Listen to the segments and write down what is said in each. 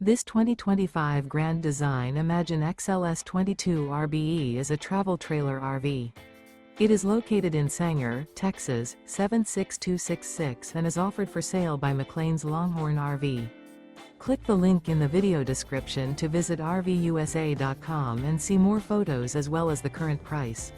This 2025 Grand Design Imagine XLS 22 RBE is a travel trailer RV. It is located in Sanger, Texas, 76266 and is offered for sale by McClain's Longhorn RV. Click the link in the video description to visit RVUSA.com and see more photos as well as the current price.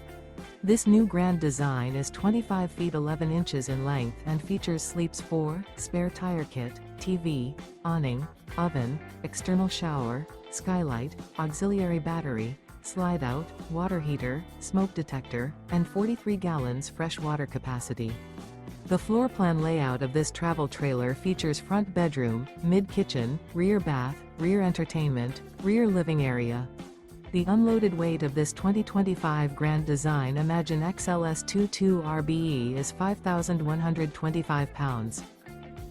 This new Grand Design is 25 feet 11 inches in length and features sleeps 4, spare tire kit, TV, awning, oven, external shower, skylight, auxiliary battery, slide-out, water heater, smoke detector, and 43 gallons fresh water capacity. The floor plan layout of this travel trailer features front bedroom, mid-kitchen, rear bath, rear entertainment, rear living area. The unloaded weight of this 2025 Grand Design Imagine XLS 22 RBE is 5,125 pounds.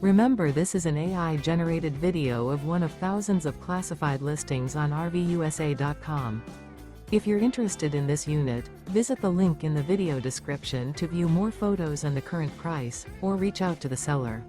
Remember, this is an AI-generated video of one of thousands of classified listings on RVUSA.com. If you're interested in this unit, visit the link in the video description to view more photos and the current price, or reach out to the seller.